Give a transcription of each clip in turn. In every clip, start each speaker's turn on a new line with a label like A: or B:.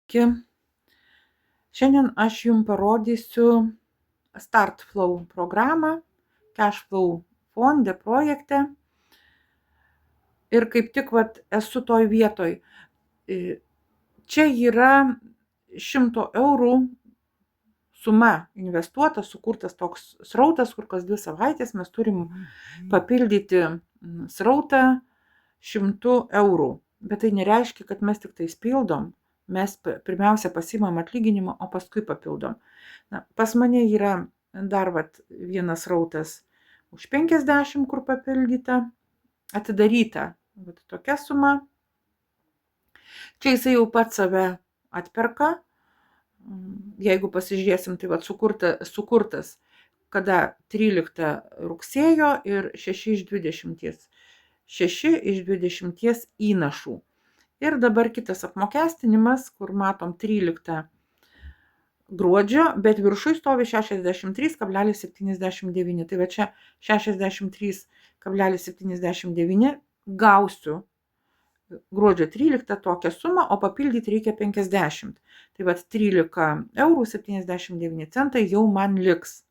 A: Šiandien aš jums parodysiu StartFlow programą, CashFlow fonde projekte. Ir kaip tik esu toj vietoj. Čia yra 100 eurų suma investuota, sukurtas toks srautas, kur kas 2 savaitės mes turim papildyti srautą 100 eurų. Bet tai nereiškia, kad mes tik tais pildom. Mes pirmiausia pasimam atlyginimą, o paskui papildom. Pas mane yra dar vienas srautas už 50, kur papildyta, atidaryta tokia suma. Čia jisai jau pats save atperka. Jeigu pasižiūrėsim, tai sukurtas kada 13 rugsėjo ir 6 iš 20. 6 iš 20 įnašų. Ir dabar kitas apmokestinimas, kur matom 13 gruodžio, bet viršui stovi 63,79. Tai čia 63,79 gausiu gruodžio 13 tokią sumą, o papildyti reikia 50. Tai 13 eurų 79 centai jau man liks.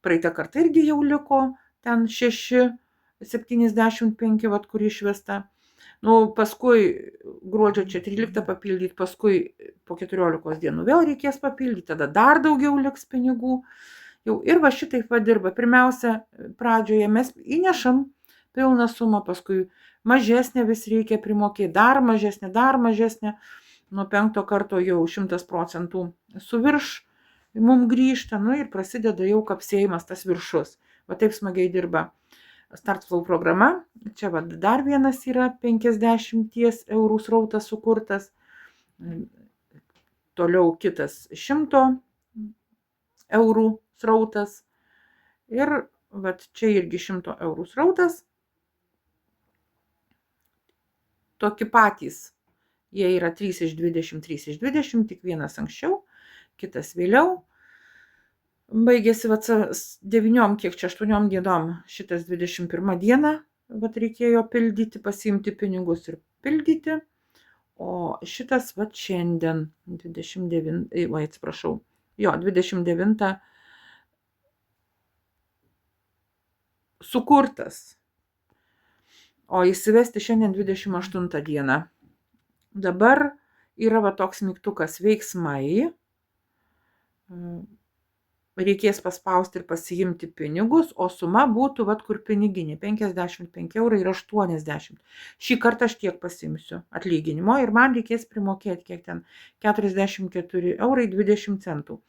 A: Praeitą kartą irgi jau liko ten 6,75, kur išvesta. Paskui gruodžio čia 13 papildyti, paskui po 14 dienų vėl reikės papildyti, tada dar daugiau liks pinigų. Ir šitaip dirba. Pirmiausia, pradžioje mes įnešam pilną sumą, paskui mažesnė vis reikia primokėti, dar mažesnė. Nuo 5 karto jau 100% suvirš mums grįžta, ir prasideda jau kapsėjimas tas viršus. Taip smagiai dirba StartFlow programa. Čia dar vienas yra 50 eurų srautas sukurtas. Toliau kitas 100 eurų srautas. Ir čia irgi 100 eurų srautas. Tokie patys. Jie yra 3 iš 20, tik vienas anksčiau, kitas vėliau. Baigėsi 9, kiek čia 8 dienom, šitas 21 diena, reikėjo pildyti, pasiimti pinigus ir pildyti, o šitas šiandien 29 sukurtas, o įsivesti šiandien 28 dieną. Dabar yra toks mygtukas veiksmai. Reikės paspausti ir pasiimti pinigus, o suma būtų, kur piniginė, 55 eurų ir 80. Šį kartą aš tiek pasiimsiu atlyginimo ir man reikės primokėti, kiek ten, 44 eurai 20 centų.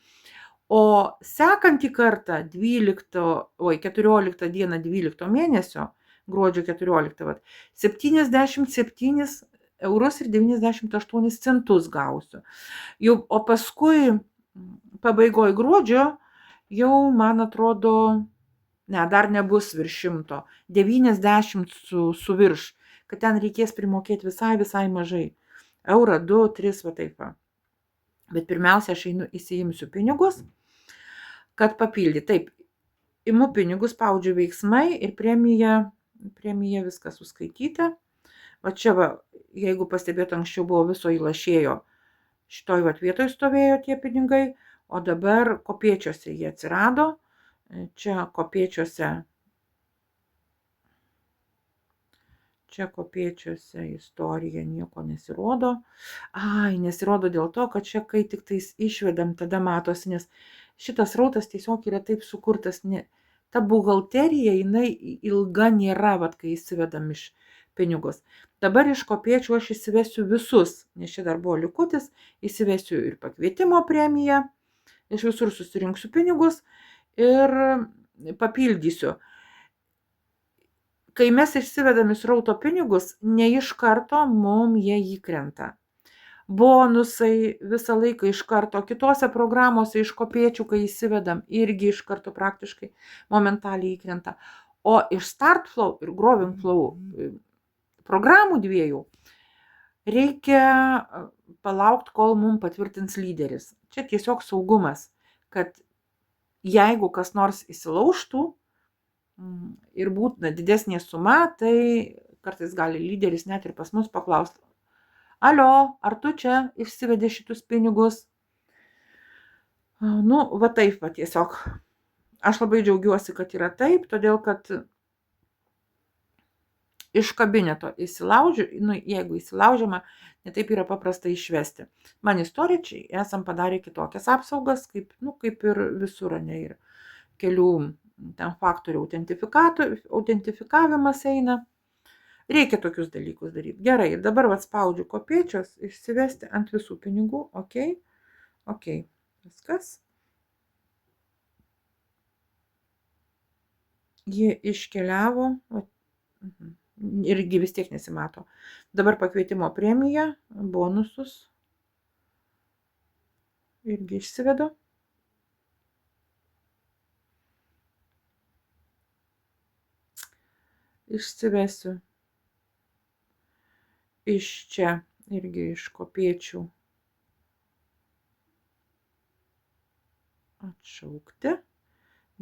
A: O sekantį kartą 14 dieną 12 mėnesio, gruodžio 14, 77 eurus ir 98 centus gausiu. O paskui pabaigoje gruodžio jau, man atrodo, dar nebus virš 100, 90 su virš, kad ten reikės primokėti visai mažai. Eurą, 2, 3, taip. Bet pirmiausia, aš įsiimsiu pinigus, kad papildyti. Taip, imu pinigus, spaudžiu veiksmai ir premija viskas suskaityta. Čia, jeigu pastebėtų, anksčiau buvo viso įlašėjo, šitoj vietoj stovėjo tie pinigai, o dabar kopėčiuose jie atsirado. Čia kopėčiuose istorija nieko nesirodo. Nesirodo dėl to, kad čia, kai tik tais išvedam, tada matosi, nes šitas rautas tiesiog yra taip sukurtas. Ta buhalterija, jinai ilga nėra, kai įsivedam iš pinigus. Dabar iš kopėčių aš įsivesiu visus, nes čia dar buvo likutis, įsivesiu ir pakvietimo premiją, iš visur susirinksiu pinigus ir papildysiu. Kai mes išsivedam iš srauto pinigus, ne iš karto mums jie įkrenta. Bonusai visą laiką iš karto, kitose programose iš kopėčių, kai įsivedam, irgi iš karto praktiškai momentaliai įkrenta. O iš StartFlow ir GrowingFlow programų dviejų reikia palaukti, kol mums patvirtins lyderis. Čia tiesiog saugumas, kad jeigu kas nors įsilaužtų ir būtų didesnė suma, tai kartais gali lyderis net ir pas mus paklausti, Alio, ar tu čia išsivedė šitus pinigus? Nu, va taip va tiesiog. Aš labai džiaugiuosi, kad yra taip, todėl kad iš kabineto įsilaužiu, nu, jeigu įsilaužiama, netaip yra paprasta išvesti. Man istoričiai esam padarę kitokias apsaugas, kaip ir visur, ne, ir kelių ten faktorių autentifikavimas eina. Reikia tokius dalykus daryti. Gerai, ir dabar spaudžiu kopėčios, išsivesti ant visų pinigų. Ok, viskas. Jie iškeliavo. Irgi vis tiek nesimato. Dabar pakvietimo premija, bonusus. Irgi išsivedu. Išsivesiu. Iš čia irgi iš kopėčių. Atšaukti,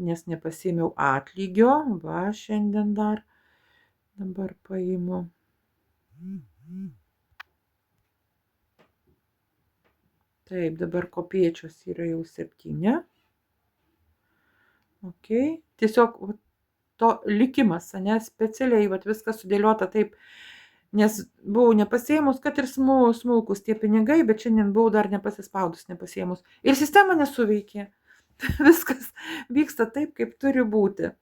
A: nes nepasiėmiau atlygio. Va, šiandien dar. Dabar paimu. Taip, dabar kopėčios yra jau 7. Ok, tiesiog to likimas, ne, specialiai viskas sudėliota taip, nes buvau nepasiėmus, kad ir smulkus tie pinigai, bet šiandien buvau dar nepasispaudus, nepasiėmus. Ir sistema nesuveikė. Viskas vyksta taip, kaip turi būti.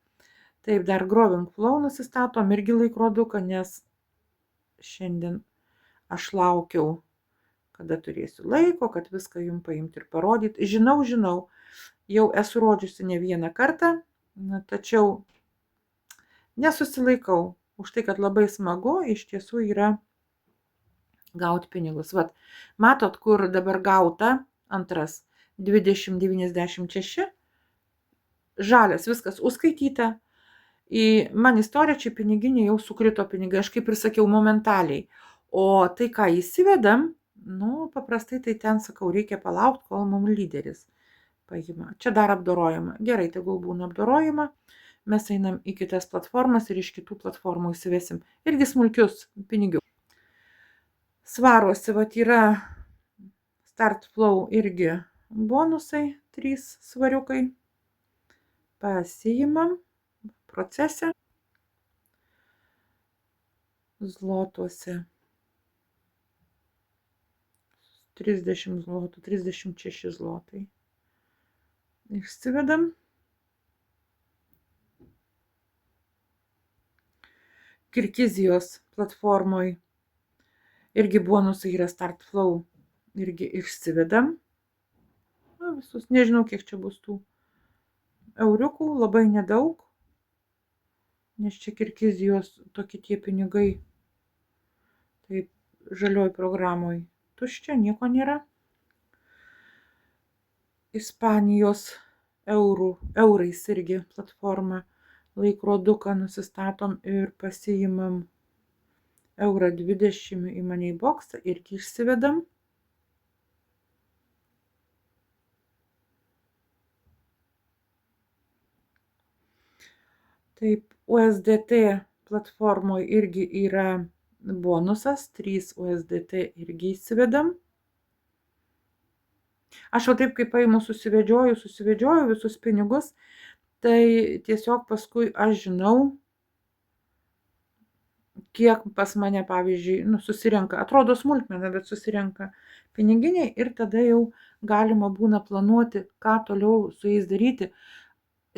A: Taip, dar Growing Flow nusistatom irgi laikroduką, nes šiandien aš laukiau, kada turėsiu laiko, kad viską jums paimti ir parodyti. Žinau, jau esu rodžiusi ne vieną kartą, tačiau nesusilaikau už tai, kad labai smagu iš tiesų yra gauti pinigus. Vat, matot, kur dabar gauta antras 20,96, žalias, viskas užskaityta. Man istoričiai piniginė jau sukrito pinigai, aš kaip ir sakiau, momentaliai. O tai, ką įsivedam, paprastai tai ten, sakau, reikia palaukti, kol mums lyderis paima. Čia dar apdorojama. Gerai, tegul būna apdorojama. Mes einam į kitas platformas ir iš kitų platformų įsivesim irgi smulkius pinigius. Svaruose yra Start Flow irgi bonusai, 3 svariukai. Pasiimam procese. Zlotuose 30 zlotų, 36 zlotai. Išsivedam. Kirgizijos platformoj irgi bonusai yra Start Flow, irgi išsivedam. Visus, nežinau, kiek čia bus tų euriukų, labai nedaug, nes čia Kirgizijos tokie tie pinigai, taip, žalioj programoj tuščia, nieko nėra. Ispanijos eurais irgi platforma, laikroduką nusistatom ir pasiimam eurą 20 į Money Boxą, irgi išsivedam. Taip, USDT platformoje irgi yra bonusas, 3 USDT irgi įsivedam. Aš taip, kaip paimu, susivedžioju visus pinigus, tai tiesiog paskui aš žinau, kiek pas mane, pavyzdžiui, susirenka, atrodo smulkmena, bet susirenka piniginiai ir tada jau galima būna planuoti, ką toliau su jais daryti.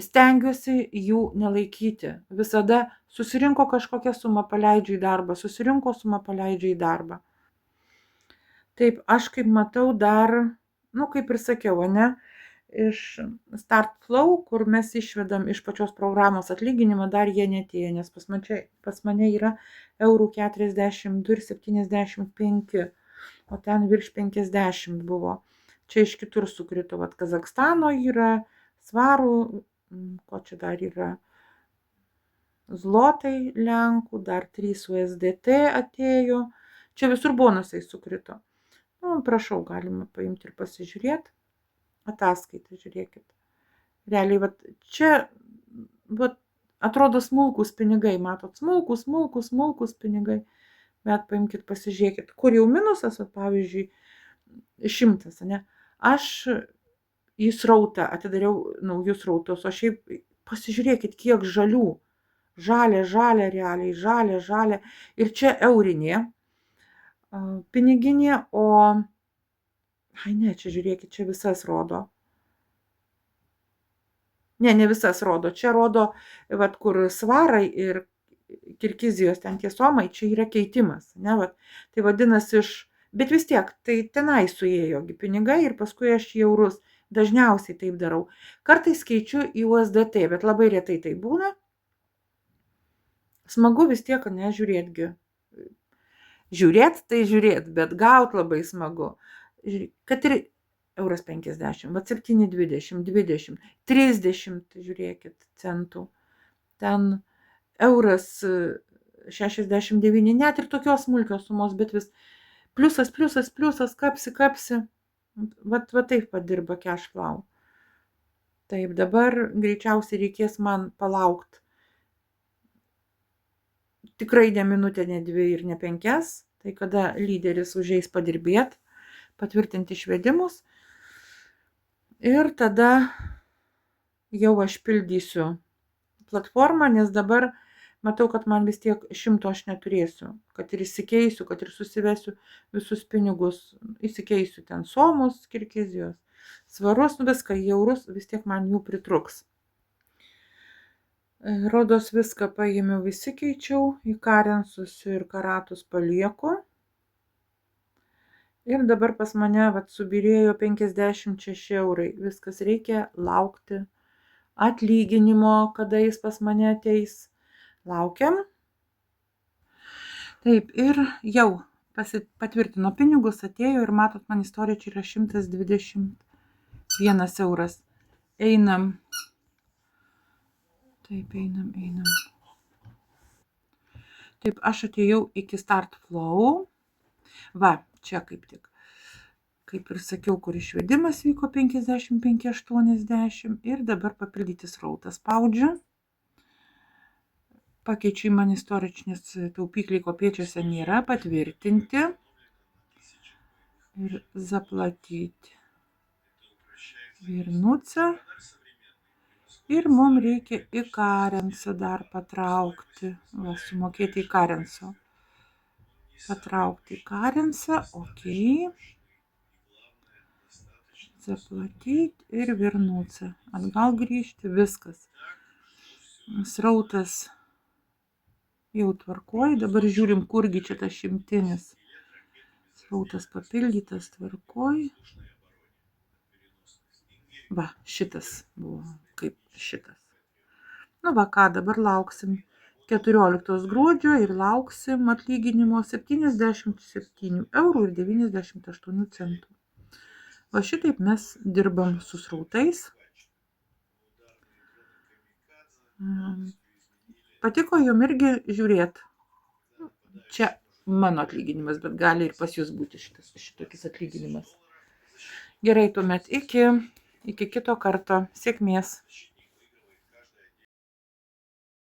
A: Stengiuosi jų nelaikyti. Visada susirinko kažkokią sumą, paleidžiu į darbą, susirinko sumą, paleidžiu į darbą. Taip, aš kaip matau dar, kaip ir sakiau, iš Start Flow, kur mes išvedam iš pačios programos atlyginimą, dar jie netėjo, nes pas mane yra eurų 42 ir 75, o ten virš 50 buvo. Čia iš kitur sukrito, Kazakstano yra, svarų, ko čia dar yra, zlotai lenkų, dar 3 USDT atėjo, čia visur bonusai sukrito. Prašau, galima paimti ir pasižiūrėti, ataskaitą žiūrėkit. Realiai, čia, atrodo smulkus pinigai, matot, smulkus pinigai, Bet paimkit, pasižiūrėkit, kur jau minusas, vat, pavyzdžiui, 100, ane? Aš į srautą atidariau naujus srautus, o šiaip pasižiūrėkit, kiek žalių. Žalia realiai, žalia. Ir čia eurinė piniginė, o... Ai ne, čia žiūrėkit, čia visas rodo. Ne visas rodo. Čia rodo, vat, kur svarai ir Kirgizijos ten tie somai, čia yra keitimas. Ne, vat. Tai vadinasi bet vis tiek, tai tenai suėjogi pinigai ir paskui aš į eurus dažniausiai taip darau. Kartais keičiu į USDT, bet labai retai tai būna. Smagu vis tiek, nežiūrėtgi. Žiūrėt, tai žiūrėt, bet gaut labai smagu. Kad ir euras 50, bet 7,20, 20, 30, žiūrėkit, centų. Ten euras 69, net ir tokios smulkios sumos, bet vis pliusas, kapsi. Vat taip padirba Cashflow. Taip, dabar greičiausiai reikės man palaukti. Tikrai ne minutę, ne 2 ir ne 5, tai kada lyderis užeis padirbėti, patvirtinti išvedimus. Ir tada jau aš pildysiu platformą, nes dabar matau, kad man vis tiek 100 aš neturėsiu. Kad ir įsikeisiu, kad ir susivesiu visus pinigus, įsikeisiu ten somus, Kirgizijos, svarus, viską į eurus, vis tiek man jų pritruks. Rodos viską paėmiau, visi keičiau, į karensus ir karatus palieku. Ir dabar pas mane subirėjo 56 eurai. Viskas, reikia laukti atlyginimo, kada jis pas mane ateis. Laukiam. Taip, ir jau patvirtino pinigus, atėjo ir matot, man istorija čia yra 121 euras. Einam. Taip, einam. Taip, aš atėjau iki Start Flow. Va, čia kaip tik. Kaip ir sakiau, kur išvedimas vyko 55,80 ir dabar papildyti srautą spaudžiu. Pakeičiu į man istoričnis taupikliai kopiečiuose nėra, patvirtinti ir zaplatyti. Virnuca. Ir mums reikia į karensą dar patraukti. Va, sumokėti į karensą. Patraukti į karensą, ok. Zaplatyti ir virnuca. Atgal grįžti, viskas. Srautas jau tvarkoj. Dabar žiūrim, kurgi čia tas 100. Srautas papildytas, tvarkoj. Va, šitas buvo kaip šitas. Nu va ką, dabar lauksim 14 gruodžio ir lauksim atlyginimo 77 eurų ir 98 centų. Va šitaip mes dirbam su srautais. Patiko jum irgi žiūrėt. Čia mano atlyginimas, bet gali ir pas jūs būti šitokis atlyginimas. Gerai, tuomet iki kito karto. Sėkmės.